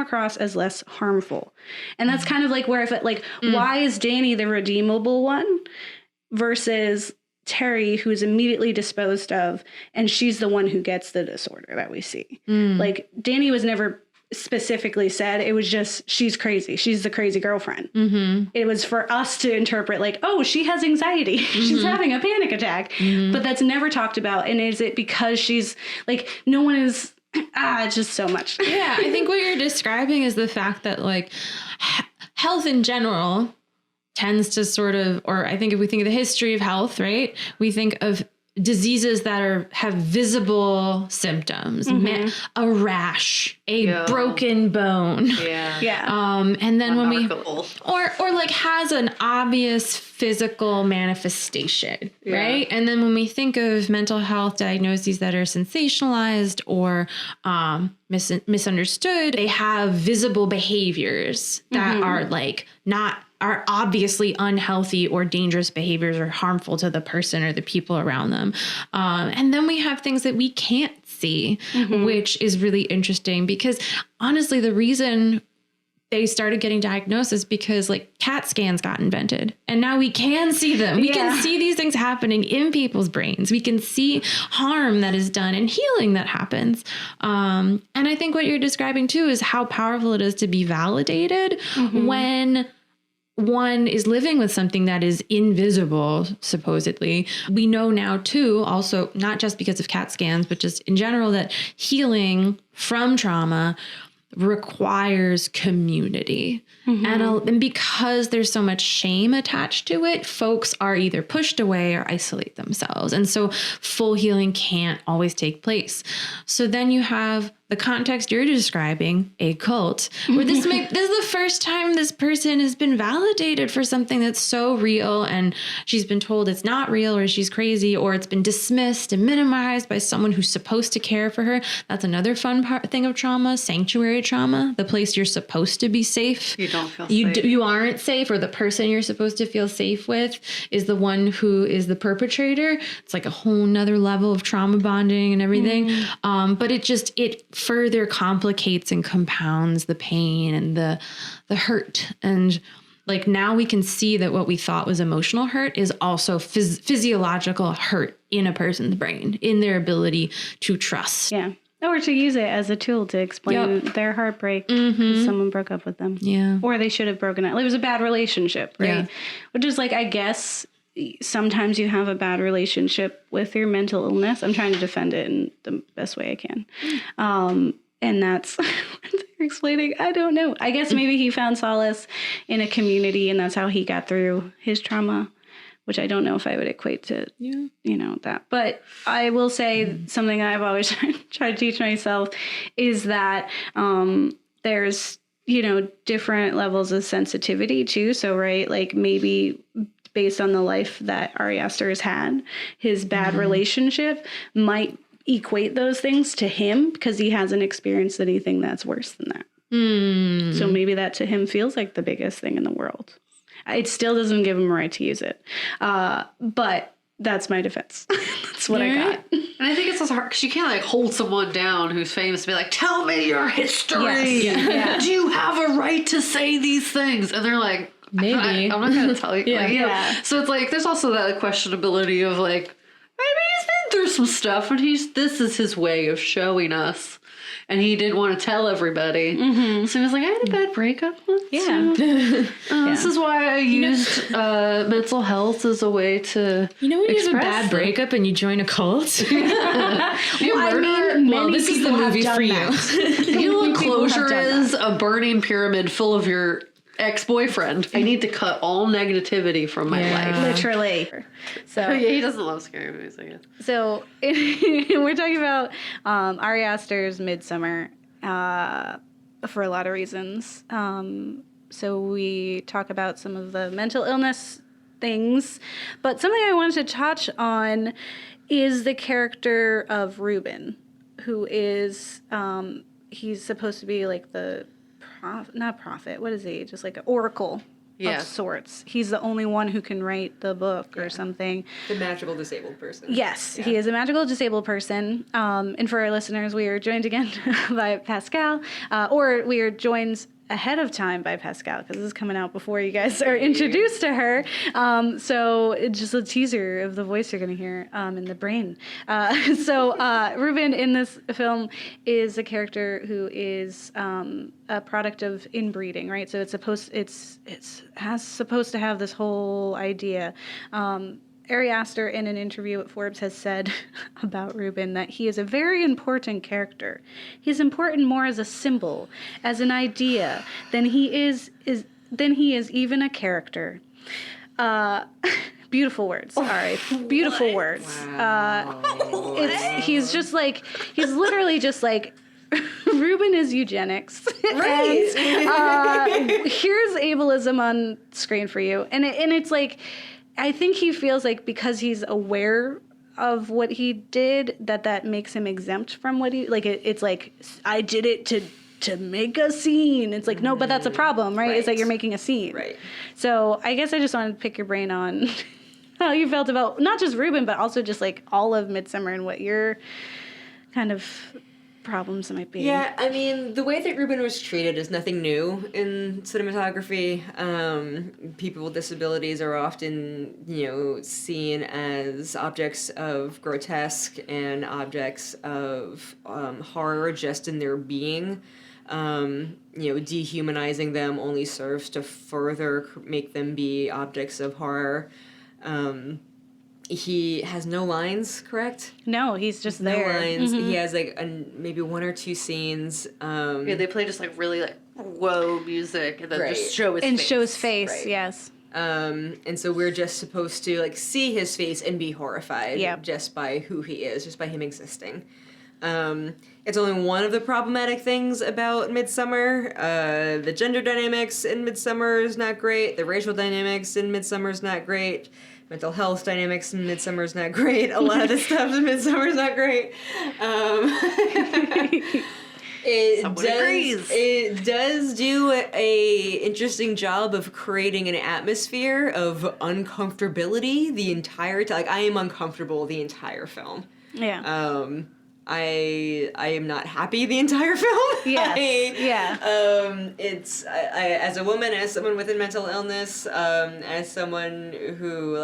across as less harmful. And that's kind of like where I felt like, why is Danny the redeemable one versus Terry, who's immediately disposed of, and she's the one who gets the disorder that we see. Like, Danny was never specifically said. It was just, she's crazy. She's the crazy girlfriend. It was for us to interpret like, oh, she has anxiety. She's having a panic attack. But that's never talked about. And is it because she's like, no one is... it's just so much. Yeah, I think what you're describing is the fact that like health in general tends to sort of, or I think if we think of the history of health, right, we think of diseases that have visible symptoms, a rash, a broken bone. And then when we, or like has an obvious physical manifestation, right? And then when we think of mental health diagnoses that are sensationalized or misunderstood, they have visible behaviors that are like are obviously unhealthy or dangerous behaviors or harmful to the person or the people around them. And then we have things that we can't see, which is really interesting because honestly, the reason they started getting diagnosed is because like CAT scans got invented and now we can see them. We can see these things happening in people's brains. We can see harm that is done and healing that happens. And I think what you're describing too is how powerful it is to be validated when one is living with something that is invisible, supposedly. We know now too, also not just because of CAT scans, but just in general, that healing from trauma requires community. And because there's so much shame attached to it, folks are either pushed away or isolate themselves. And so full healing can't always take place. So then you have the context you're describing, a cult, where this is the first time this person has been validated for something that's so real and she's been told it's not real or she's crazy or it's been dismissed and minimized by someone who's supposed to care for her. That's another fun thing of trauma, sanctuary trauma, the place you're supposed to be safe. You don't feel safe. You aren't safe, or the person you're supposed to feel safe with is the one who is the perpetrator. It's like a whole nother level of trauma bonding and everything. But it further complicates and compounds the pain and the hurt. And like now we can see that what we thought was emotional hurt is also physiological hurt in a person's brain, in their ability to trust. Yeah. Or to use it as a tool to explain their heartbreak because someone broke up with them. Yeah. Or they should have broken up. It was a bad relationship, right? Yeah. Which is like, I guess sometimes you have a bad relationship with your mental illness. I'm trying to defend it in the best way I can. And that's what they're explaining. I don't know. I guess maybe he found solace in a community and that's how he got through his trauma, which I don't know if I would equate to, that. But I will say something I've always tried to teach myself is that there's, different levels of sensitivity too. So, right, like maybe based on the life that Ari Aster has had, his bad relationship might equate those things to him because he hasn't experienced anything that's worse than that. So maybe that to him feels like the biggest thing in the world. It still doesn't give him a right to use it. But that's my defense. That's what I got. And I think it's also hard because you can't like hold someone down who's famous and be like, tell me your history. Yes. Do you have a right to say these things? And they're like, maybe. I'm not going to tell you. So it's like, there's also that questionability of like, maybe he's been through some stuff and this is his way of showing us. And he didn't want to tell everybody. So he was like, I had a bad breakup once. This is why I used mental health as a way to when you have a bad breakup and you join a cult? This is the movie for you. You know what closure is? A burning pyramid full of your ex-boyfriend. I need to cut all negativity from my life. Literally. So he doesn't love scary movies, I guess. So we're talking about Ari Aster's Midsommar for a lot of reasons. So we talk about some of the mental illness things. But something I wanted to touch on is the character of Reuben, who is, he's supposed to be like the, not prophet, what is he? Just like an oracle of sorts. He's the only one who can write the book or something. The magical disabled person. Yes, he is a magical disabled person. And for our listeners, we are joined again by Pascale, or we are joined ahead of time by Pascale, because this is coming out before you guys are introduced to her. So it's just a teaser of the voice you're going to hear in the brain. So Reuben in this film is a character who is a product of inbreeding, right? So it's supposed to have this whole idea. Ari Aster, in an interview at Forbes, has said about Reuben that he is a very important character. He's important more as a symbol, as an idea, than he is even a character. Beautiful words. All right, beautiful words. Wow. He's literally just like. Reuben is eugenics. Right. And, here's ableism on screen for you, and it's like. I think he feels like because he's aware of what he did, that makes him exempt from what he, like, it's like, I did it to make a scene. It's like, no, but that's a problem, right? It's like you're making a scene. Right. So I guess I just wanted to pick your brain on how you felt about not just Reuben, but also just like all of Midsommar and what your kind of problems might be. Yeah, I mean, the way that Reuben was treated is nothing new in cinematography. People with disabilities are often, seen as objects of grotesque and objects of horror just in their being. Dehumanizing them only serves to further make them be objects of horror. He has no lines, correct? No, he's just no there. lines. Mm-hmm. He has maybe one or two scenes. They play just like really like whoa music and then just show his face. And show his face, Right. yes. And so we're just supposed to like see his face and be horrified just by who he is, just by him existing. It's only one of the problematic things about Midsommar. The gender dynamics in Midsommar is not great. The racial dynamics in Midsommar is not great. Mental health dynamics in Midsommar is not great. A lot of the stuff in Midsommar is not great. It does do a interesting job of creating an atmosphere of uncomfortability the entire time. Like, I am uncomfortable the entire film. Yeah. I am not happy the entire film. Yes. It's as a woman, as someone with a mental illness, as someone who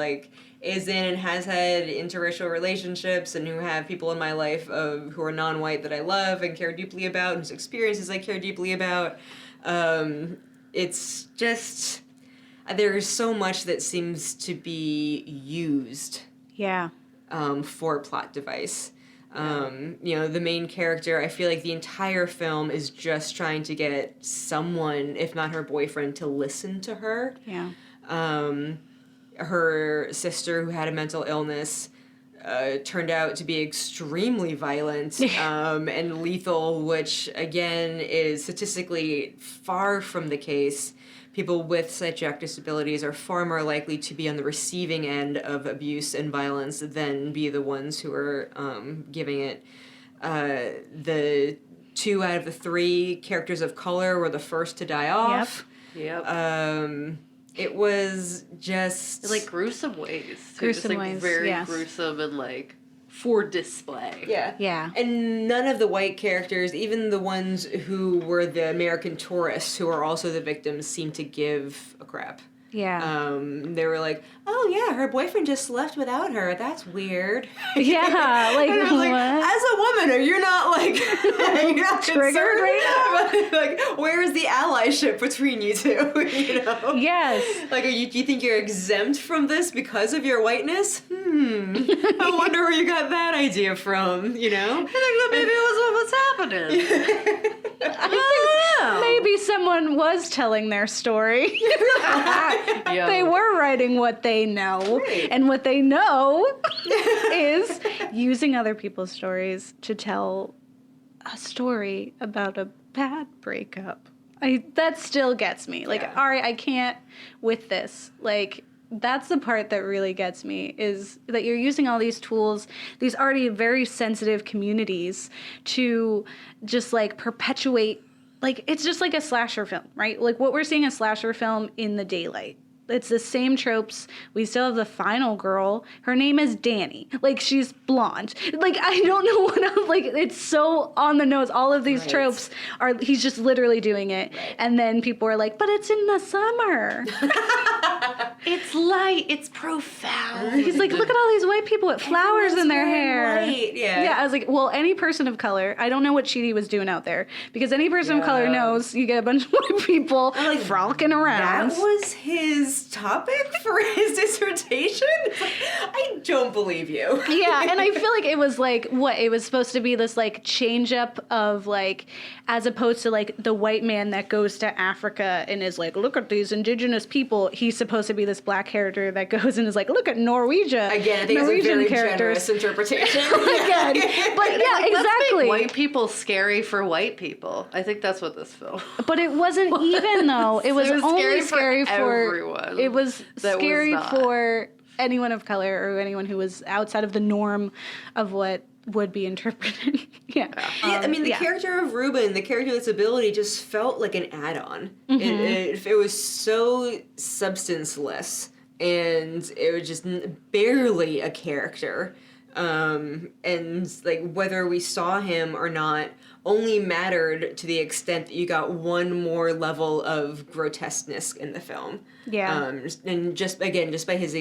is in and has had interracial relationships and who have people in my life who are non-white that I love and care deeply about, and whose experiences I care deeply about. It's just there's so much that seems to be used. Yeah. For plot device. The main character, I feel like the entire film is just trying to get someone, if not her boyfriend, to listen to her. Yeah. Her sister, who had a mental illness, turned out to be extremely violent and lethal, which, again, is statistically far from the case. People with psychiatric disabilities are far more likely to be on the receiving end of abuse and violence than be the ones who are giving it. The 2 out of the 3 characters of color were the first to die off. Yep. It was just like gruesome ways. Gruesome ways, very yes. gruesome and for display. Yeah. And none of the white characters, even the ones who were the American tourists who are also the victims, seemed to give a crap. Yeah. They were like, oh yeah, her boyfriend just left without her. That's weird. Yeah, like, and I was like, what? as a woman, are you not you're not triggered concerned right now? Like, where is the allyship between you two? Yes. Like, do you think you're exempt from this because of your whiteness? I wonder where you got that idea from. I think that maybe it was what was happening. I think maybe someone was telling their story. They were writing what they know, Right. and what they know is using other people's stories to tell a story about a bad breakup. That still gets me. Like, all right, I can't with this. Like, that's the part that really gets me, is that you're using all these tools, these already very sensitive communities, to just, like, perpetuate, like, it's just like a slasher film, right? Like, what we're seeing a slasher film in the daylight. It's the same tropes. We still have the final girl. Her name is Danny. Like, she's blonde. Like, I don't know what else. Like, it's so on the nose. All of these tropes are, he's just literally doing it. Right. And then people are like, but it's in the summer. It's light. It's profound. He's like, look at all these white people with flowers in their hair. White. Yeah, I was like, well, any person of color, I don't know what Chidi was doing out there. Because any person of color knows you get a bunch of white people like, frolicking around. That was his topic for his dissertation? I don't believe you. Yeah, and I feel like it was like, what, it was supposed to be this like change up of like, as opposed to like the white man that goes to Africa and is like, look at these indigenous people. He's supposed to be this black character that goes and is like, look at Norwegia. Again, I think Norwegian it's a very generous interpretation. Again. But yeah, like, exactly. Let's make white people scary for white people. I think that's what this film. But it wasn't even though. It was only scary for everyone. It was scary for anyone of color or anyone who was outside of the norm of what would be interpreted. Yeah, I mean, the character of Ruben, the character with disability, just felt like an add-on. It was so substanceless, and it was just barely a character. And like whether we saw him or not only mattered to the extent that you got one more level of grotesqueness in the film. Yeah. And just by his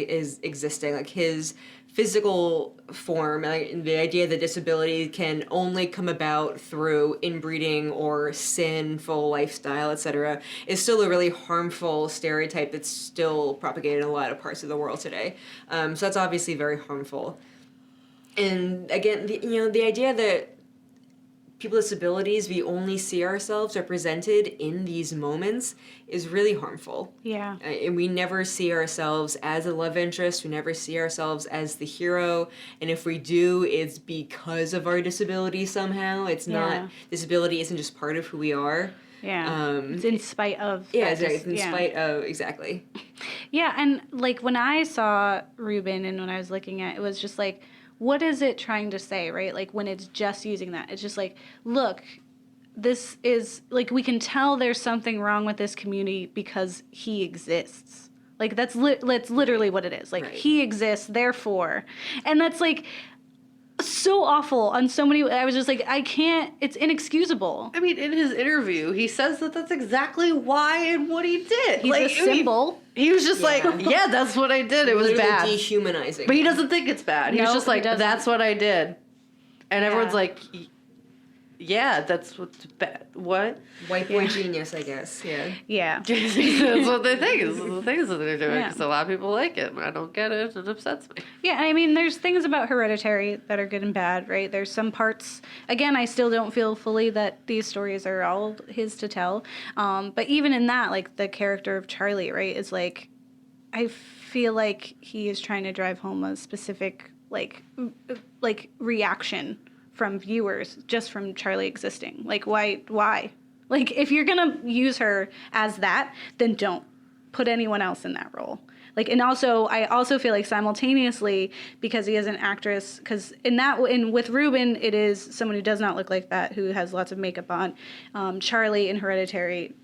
existing, like his physical form, like the idea that disability can only come about through inbreeding or sinful lifestyle, etc., is still a really harmful stereotype that's still propagated in a lot of parts of the world today. So that's obviously very harmful. And again, the idea that people with disabilities, we only see ourselves represented in these moments is really harmful. Yeah. And we never see ourselves as a love interest. We never see ourselves as the hero. And if we do, it's because of our disability somehow. It's not, disability isn't just part of who we are. Yeah. It's in spite of. Yeah, it's in spite of, exactly. Yeah, and like when I saw Ruben and when I was looking at it, was just like, what is it trying to say, right? Like when it's just using that, it's just like, look, this is like, we can tell there's something wrong with this community because he exists. Like that's literally what it is. Like he exists, therefore. And that's like so awful on so many. I was just like, I can't. It's inexcusable. I mean, in his interview, he says that that's exactly why and what he did. He's like, a symbol. He was just like, yeah, that's what I did. It was bad. Dehumanizing. But he doesn't think it's bad. He's just like, that's what I did. And everyone's like, yeah, that's what's bad. What? White boy genius, I guess. Yeah. Yeah. That's what they think. Is the things that they're doing. Because a lot of people like it. And I don't get it. It upsets me. Yeah, I mean, there's things about Hereditary that are good and bad, right? There's some parts. Again, I still don't feel fully that these stories are all his to tell. But even in that, like the character of Charlie, right, is like, I feel like he is trying to drive home a specific like reaction from viewers just from Charlie existing. Like, why? Like, if you're gonna use her as that, then don't put anyone else in that role. Like, and also, I also feel like simultaneously, because he is an actress, because with Ruben, it is someone who does not look like that, who has lots of makeup on. Charlie in Hereditary,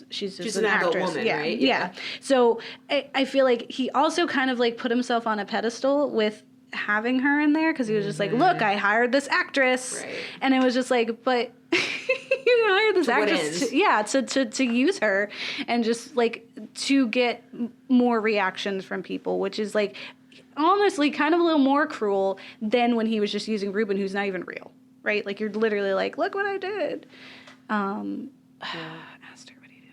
she's just an actress. Adult woman, right? Yeah. So I feel like he also kind of like put himself on a pedestal with having her in there, because he was just like, look, I hired this actress, and it was just like, but you hired this actress to use her and just like to get more reactions from people, which is like honestly kind of a little more cruel than when he was just using Ruben, who's not even real, right? Like you're literally like, look what I did. Asked her what he did.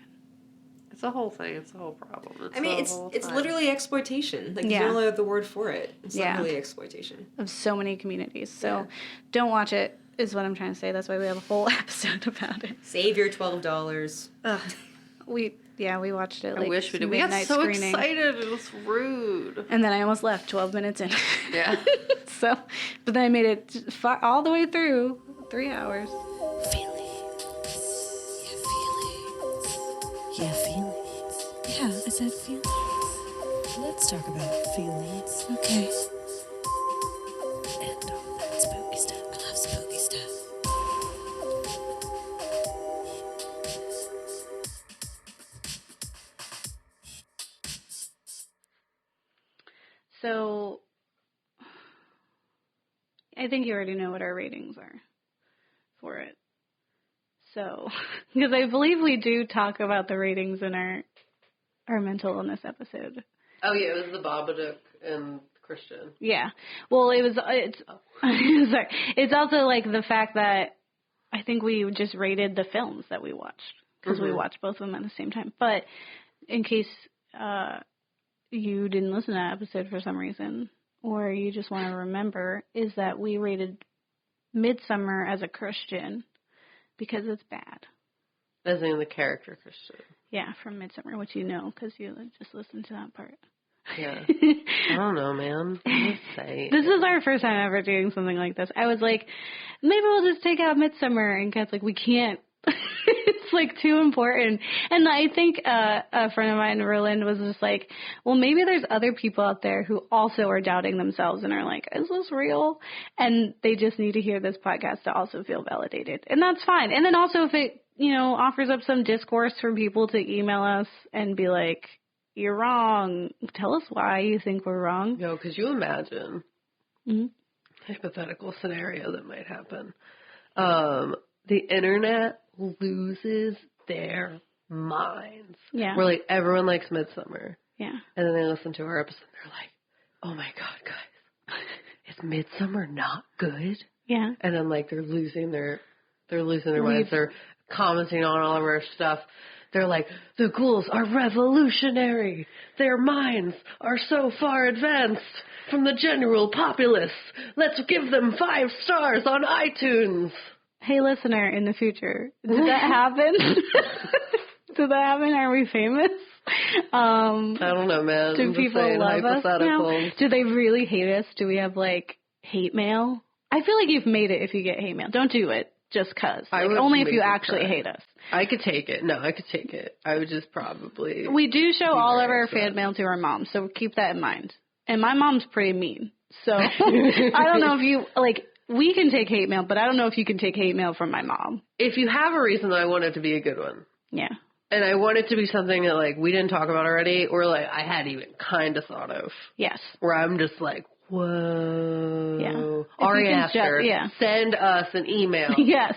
It's a whole thing. It's a whole problem. It's literally exploitation. Like, there's no other word for it. It's literally exploitation. Of so many communities. So don't watch it, is what I'm trying to say. That's why we have a whole episode about it. Save your $12. We watched it. Like, I wish we did. We got so excited. It was rude. And then I almost left 12 minutes in. Yeah. So, but then I made it all the way through 3 hours. Feelings. Yeah, feelings. Yeah, feelings. Yeah, I said feelings. Let's talk about feelings. Okay. And all that spooky stuff. I love spooky stuff. So, I think you already know what our ratings are for it. So, because I believe we do talk about the ratings in our mental illness episode. Oh yeah, it was the Babadook and Christian. Yeah. Well, it's sorry. It's also like the fact that I think we just rated the films that we watched because we watched both of them at the same time. But in case you didn't listen to that episode for some reason, or you just want to remember, is that we rated Midsommar as a Christian because it's bad. As in the character Christian. Yeah, from Midsommar, which you know because you just listened to that part. Yeah. I don't know, man. I'm just saying. This is our first time ever doing something like this. I was like, maybe we'll just take out Midsommar. And Kat's like, we can't. It's like too important. And I think a friend of mine, Roland, was just like, well, maybe there's other people out there who also are doubting themselves and are like, is this real? And they just need to hear this podcast to also feel validated. And that's fine. And then also if it, offers up some discourse for people to email us and be like, you're wrong. Tell us why you think we're wrong. No, because you imagine hypothetical scenario that might happen. The internet loses their minds. Yeah. Where, everyone likes Midsommar. Yeah. And then they listen to our episode and they're like, oh, my God, guys, is Midsommar not good? Yeah. And then, they're losing their minds. They're commenting on all of our stuff. They're like, the ghouls are revolutionary. Their minds are so far advanced from the general populace. Let's give them 5 stars on iTunes. Hey, listener, in the future, did that happen? Did that happen? Are we famous? I don't know, man. Do people love us now? Do they really hate us? Do we have, hate mail? I feel like you've made it if you get hate mail. Don't do it just because. Only if you actually hate us. I could take it. No, I could take it. I would just probably... We do show all of our fan mail to our mom, so keep that in mind. And my mom's pretty mean. So I don't know if you... we can take hate mail, but I don't know if you can take hate mail from my mom. If you have a reason, I want it to be a good one. Yeah. And I want it to be something that, we didn't talk about already, or, I hadn't even kind of thought of. Yes. Where I'm just like, whoa. Yeah. Ari Aster, send us an email. Yes.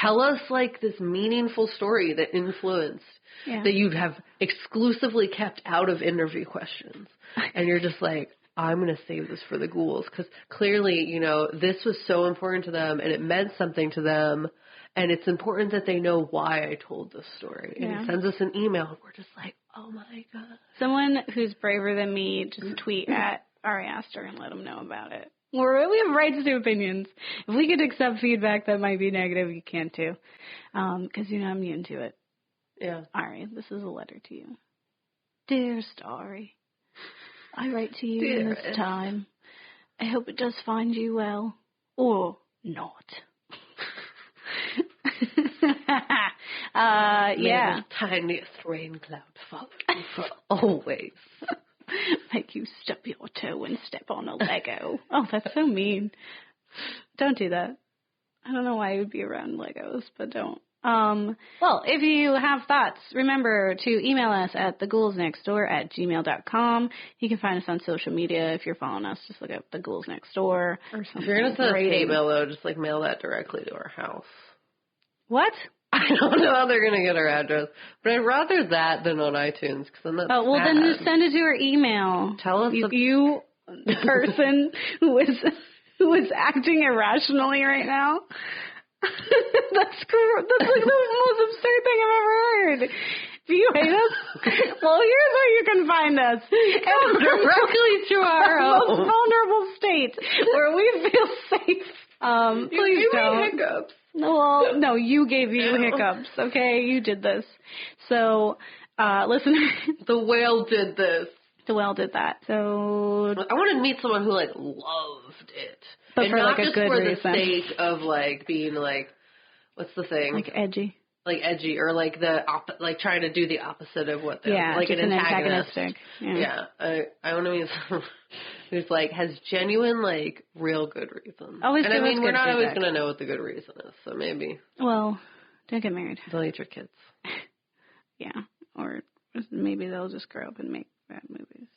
Tell us, this meaningful story that influenced, that you have exclusively kept out of interview questions. And you're just like, I'm going to save this for the ghouls. Because clearly, this was so important to them, and it meant something to them. And it's important that they know why I told this story. And it sends us an email, and we're just like, oh, my God. Someone who's braver than me, just tweet at Ari Aster and let them know about it. We have rights to opinions. If we could accept feedback that might be negative, you can too. Because, I'm immune to it. Yeah. Ari, this is a letter to you. Dearest Ari, I write to you in this time. I hope it does find you well. Or not. May the tiniest rain cloud follow you for always. Make you stub your toe and step on a Lego. Oh, that's so mean. Don't do that. I don't know why you would be around Legos, but don't. Well, if you have thoughts, remember to email us at theghouls.nextdoor@gmail.com. You can find us on social media. If you're following us, just look up The Ghouls Next Door or something. If you're going to send us hate mail, though, just mail that directly to our house. What? I don't know how they're going to get our address, but I'd rather that than on iTunes, because then that's then just send it to our email. Tell us you person who is acting irrationally right now. That's the most absurd thing I've ever heard. Do you hate us? Well, here's where you can find us. Come directly to our most vulnerable state where we feel safe. Please don't. Hiccups. Well, no, you gave you hiccups, okay? You did this. So, listener. The whale did this. The whale did that. So. I want to meet someone who, loved it. But and for, not a just good for reason. the sake of, being, what's the thing? Edgy. like edgy or like like trying to do the opposite of what they're like an antagonistic. I want to who's like has genuine like real good reasons. Always, and I mean we're not always gonna know what the good reason is, so maybe. Well, don't get married. Delete your kids. Yeah, or maybe they'll just grow up and make bad movies.